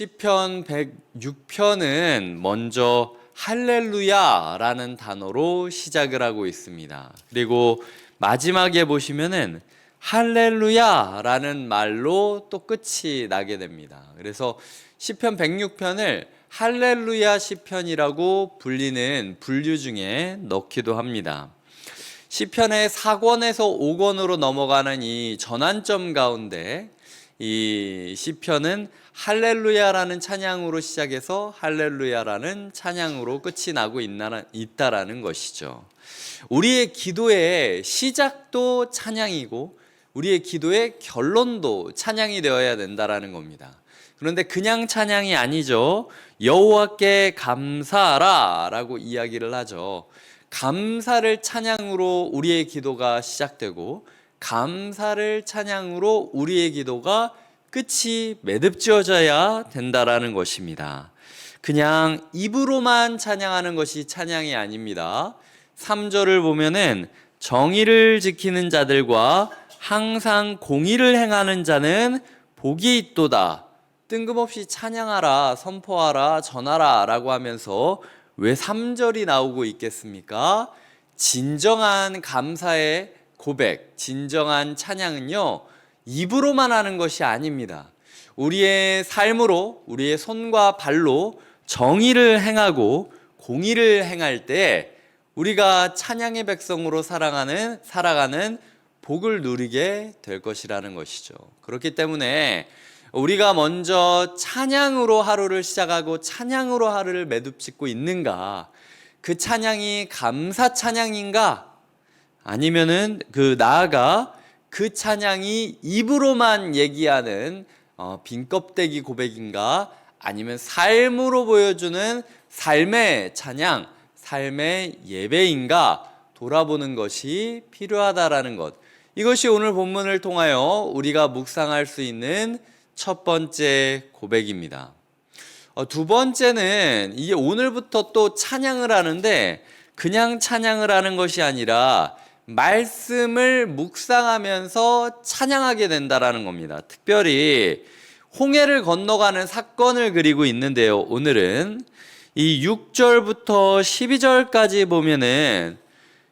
시편 106편은 먼저 할렐루야라는 단어로 시작을 하고 있습니다. 그리고 마지막에 보시면은 할렐루야라는 말로 또 끝이 나게 됩니다. 그래서 시편 106편을 할렐루야 시편이라고 불리는 분류 중에 넣기도 합니다. 시편의 4권에서 5권으로 넘어가는 이 전환점 가운데 이 시편은 할렐루야라는 찬양으로 시작해서 할렐루야라는 찬양으로 끝이 나고 있다라는 것이죠. 우리의 기도의 시작도 찬양이고 우리의 기도의 결론도 찬양이 되어야 된다라는 겁니다. 그런데 그냥 찬양이 아니죠. 여호와께 감사하라 라고 이야기를 하죠. 감사를 찬양으로 우리의 기도가 시작되고 감사를 찬양으로 우리의 기도가 끝이 매듭지어져야 된다라는 것입니다. 그냥 입으로만 찬양하는 것이 찬양이 아닙니다. 3절을 보면은 정의를 지키는 자들과 항상 공의를 행하는 자는 복이 있도다. 뜬금없이 찬양하라, 선포하라, 전하라 라고 하면서 왜 3절이 나오고 있겠습니까? 진정한 감사의 고백, 진정한 찬양은요, 입으로만 하는 것이 아닙니다. 우리의 삶으로, 우리의 손과 발로 정의를 행하고 공의를 행할 때 우리가 찬양의 백성으로 살아가는 복을 누리게 될 것이라는 것이죠. 그렇기 때문에 우리가 먼저 찬양으로 하루를 시작하고 찬양으로 하루를 매듭짓고 있는가? 그 찬양이 감사 찬양인가? 아니면은 나아가 그 찬양이 입으로만 얘기하는 빈 껍데기 고백인가? 아니면 삶으로 보여주는 삶의 찬양, 삶의 예배인가? 돌아보는 것이 필요하다라는 것. 이것이 오늘 본문을 통하여 우리가 묵상할 수 있는 첫 번째 고백입니다. 두 번째는 이게 오늘부터 또 찬양을 하는데 그냥 찬양을 하는 것이 아니라 말씀을 묵상하면서 찬양하게 된다라는 겁니다. 특별히 홍해를 건너가는 사건을 그리고 있는데요. 오늘은 이 6절부터 12절까지 보면은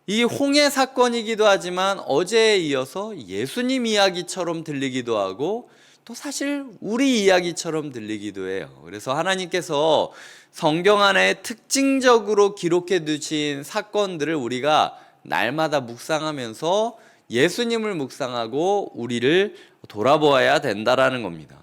이 홍해 사건이기도 하지만 어제에 이어서 예수님 이야기처럼 들리기도 하고 또 사실 우리 이야기처럼 들리기도 해요. 그래서 하나님께서 성경 안에 특징적으로 기록해 두신 사건들을 우리가 날마다 묵상하면서 예수님을 묵상하고 우리를 돌아보아야 된다라는 겁니다.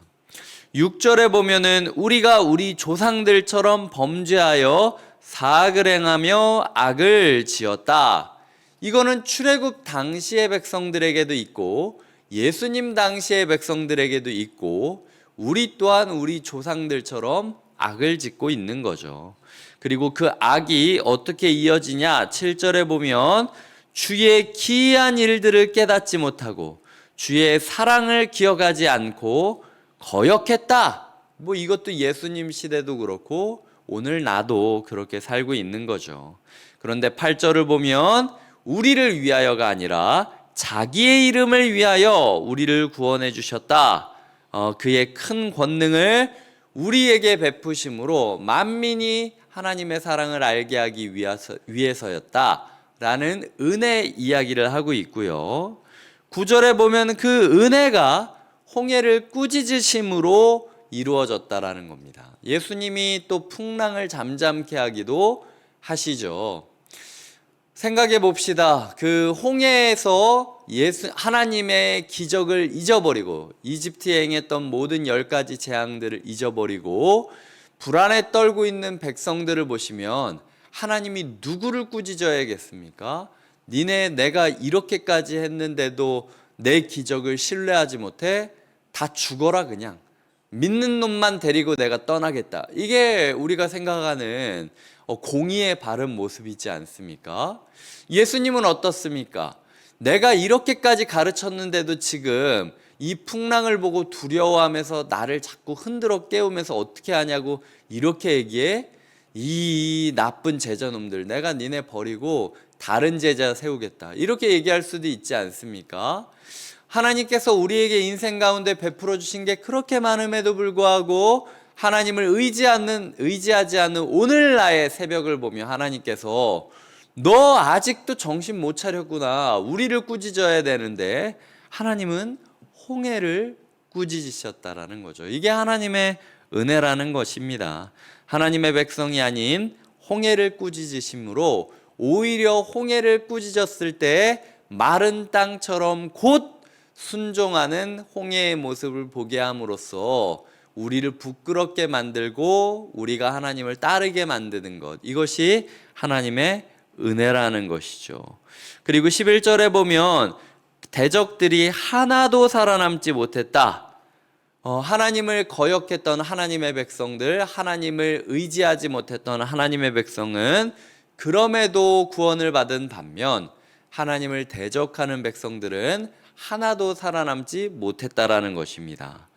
6절에 보면은 우리가 우리 조상들처럼 범죄하여 사악을 행하며 악을 지었다. 이거는 출애굽 당시의 백성들에게도 있고 예수님 당시의 백성들에게도 있고 우리 또한 우리 조상들처럼 악을 짓고 있는 거죠. 그리고 그 악이 어떻게 이어지냐? 7절에 보면 주의 기이한 일들을 깨닫지 못하고 주의 사랑을 기억하지 않고 거역했다. 이것도 예수님 시대도 그렇고 오늘 나도 그렇게 살고 있는 거죠. 그런데 8절을 보면 우리를 위하여가 아니라 자기의 이름을 위하여 우리를 구원해 주셨다. 그의 큰 권능을 우리에게 베푸심으로 만민이 하나님의 사랑을 알게 하기 위해서였다라는 은혜 이야기를 하고 있고요. 9절에 보면 그 은혜가 홍해를 꾸짖으심으로 이루어졌다라는 겁니다. 예수님이 또 풍랑을 잠잠케 하기도 하시죠. 생각해 봅시다. 그 홍해에서 하나님의 기적을 잊어버리고 이집트에 행했던 모든 10가지 재앙들을 잊어버리고 불안에 떨고 있는 백성들을 보시면 하나님이 누구를 꾸짖어야겠습니까? 내가 이렇게까지 했는데도 내 기적을 신뢰하지 못해? 다 죽어라 그냥. 믿는 놈만 데리고 내가 떠나겠다. 이게 우리가 생각하는 공의의 바른 모습이지 않습니까? 예수님은 어떻습니까? 내가 이렇게까지 가르쳤는데도 지금 이 풍랑을 보고 두려워하면서 나를 자꾸 흔들어 깨우면서 어떻게 하냐고 이렇게 얘기해? 이 나쁜 제자놈들, 내가 니네 버리고 다른 제자 세우겠다. 이렇게 얘기할 수도 있지 않습니까? 하나님께서 우리에게 인생 가운데 베풀어 주신 게 그렇게 많음에도 불구하고 하나님을 의지하지 않는 오늘 나의 새벽을 보며 하나님께서 너 아직도 정신 못 차렸구나. 우리를 꾸짖어야 되는데 하나님은 홍해를 꾸짖으셨다라는 거죠. 이게 하나님의 은혜라는 것입니다. 하나님의 백성이 아닌 홍해를 꾸짖으심으로 오히려 홍해를 꾸짖었을 때 마른 땅처럼 곧 순종하는 홍해의 모습을 보게 함으로써 우리를 부끄럽게 만들고 우리가 하나님을 따르게 만드는 것, 이것이 하나님의 은혜라는 것이죠. 그리고 11절에 보면 대적들이 하나도 살아남지 못했다. 하나님을 거역했던 하나님의 백성들, 하나님을 의지하지 못했던 하나님의 백성은 그럼에도 구원을 받은 반면 하나님을 대적하는 백성들은 하나도 살아남지 못했다라는 것입니다.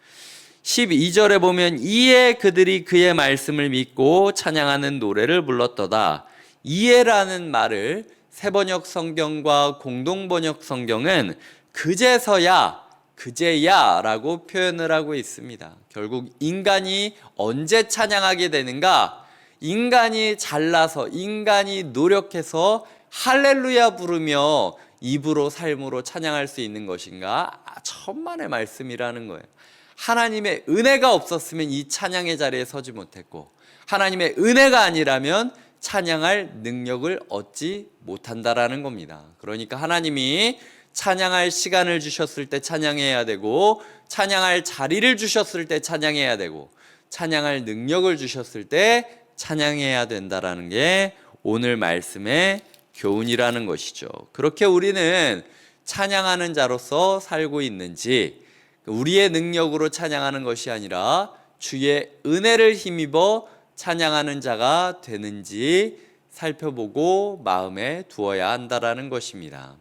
12절에 보면 이에 그들이 그의 말씀을 믿고 찬양하는 노래를 불렀도다. 이에라는 말을 새번역 성경과 공동번역 성경은 그제서야, 그제야 라고 표현을 하고 있습니다. 결국 인간이 언제 찬양하게 되는가? 인간이 잘나서, 인간이 노력해서 할렐루야 부르며 입으로 삶으로 찬양할 수 있는 것인가? 천만의 말씀이라는 거예요. 하나님의 은혜가 없었으면 이 찬양의 자리에 서지 못했고, 하나님의 은혜가 아니라면 찬양할 능력을 얻지 못한다라는 겁니다. 그러니까 하나님이 찬양할 시간을 주셨을 때 찬양해야 되고, 찬양할 자리를 주셨을 때 찬양해야 되고, 찬양할 능력을 주셨을 때 찬양해야 된다라는 게 오늘 말씀의 교훈이라는 것이죠. 그렇게 우리는 찬양하는 자로서 살고 있는지, 우리의 능력으로 찬양하는 것이 아니라 주의 은혜를 힘입어 찬양하는 자가 되는지 살펴보고 마음에 두어야 한다라는 것입니다.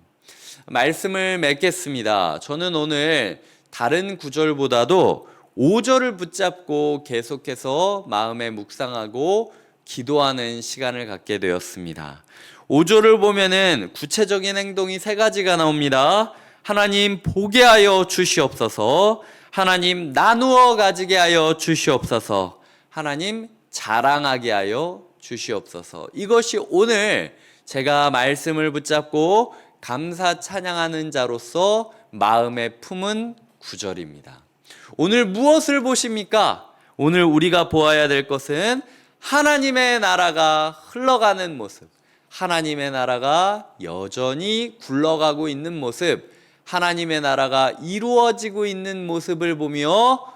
말씀을 맺겠습니다. 저는 오늘 다른 구절보다도 5절을 붙잡고 계속해서 마음에 묵상하고 기도하는 시간을 갖게 되었습니다. 5절을 보면은 구체적인 행동이 3가지가 나옵니다. 하나님 보게 하여 주시옵소서, 하나님 나누어 가지게 하여 주시옵소서, 하나님 자랑하게 하여 주시옵소서. 이것이 오늘 제가 말씀을 붙잡고 감사 찬양하는 자로서 마음에 품은 구절입니다. 오늘 무엇을 보십니까? 오늘 우리가 보아야 될 것은 하나님의 나라가 흘러가는 모습, 하나님의 나라가 여전히 굴러가고 있는 모습, 하나님의 나라가 이루어지고 있는 모습을 보며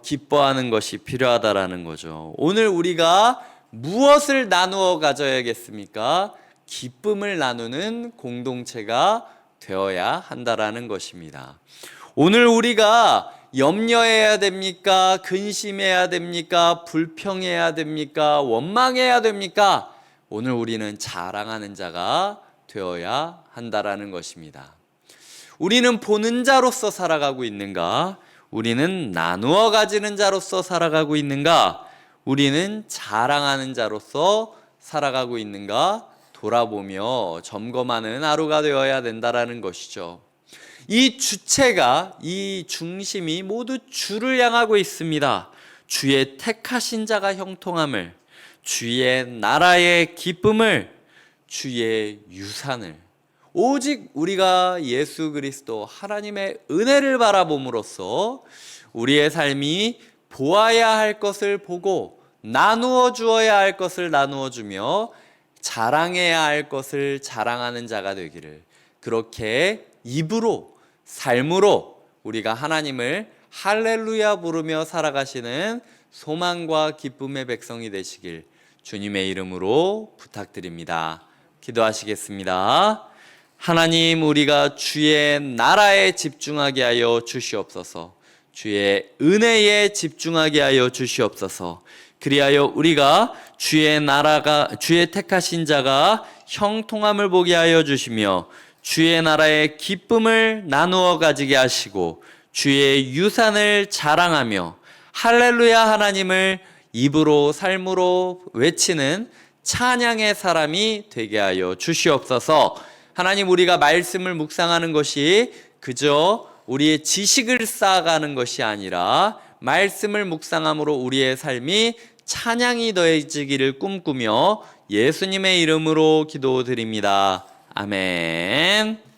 기뻐하는 것이 필요하다라는 거죠. 오늘 우리가 무엇을 나누어 가져야겠습니까? 기쁨을 나누는 공동체가 되어야 한다라는 것입니다. 오늘 우리가 염려해야 됩니까? 근심해야 됩니까? 불평해야 됩니까? 원망해야 됩니까? 오늘 우리는 자랑하는 자가 되어야 한다라는 것입니다. 우리는 보는 자로서 살아가고 있는가? 우리는 나누어 가지는 자로서 살아가고 있는가? 우리는 자랑하는 자로서 살아가고 있는가? 돌아보며 점검하는 하루가 되어야 된다라는 것이죠. 이 주체가, 이 중심이 모두 주를 향하고 있습니다. 주의 택하신 자가 형통함을, 주의 나라의 기쁨을, 주의 유산을, 오직 우리가 예수 그리스도 하나님의 은혜를 바라봄으로써 우리의 삶이 보아야 할 것을 보고 나누어 주어야 할 것을 나누어 주며 자랑해야 할 것을 자랑하는 자가 되기를, 그렇게 입으로 삶으로 우리가 하나님을 할렐루야 부르며 살아가시는 소망과 기쁨의 백성이 되시길 주님의 이름으로 부탁드립니다. 기도하시겠습니다. 하나님, 우리가 주의 나라에 집중하게 하여 주시옵소서, 주의 은혜에 집중하게 하여 주시옵소서. 그리하여 우리가 주의 택하신 자가 형통함을 보게 하여 주시며 주의 나라의 기쁨을 나누어 가지게 하시고 주의 유산을 자랑하며 할렐루야 하나님을 입으로 삶으로 외치는 찬양의 사람이 되게 하여 주시옵소서. 하나님, 우리가 말씀을 묵상하는 것이 그저 우리의 지식을 쌓아가는 것이 아니라 말씀을 묵상함으로 우리의 삶이 찬양이 더해지기를 꿈꾸며 예수님의 이름으로 기도드립니다. 아멘.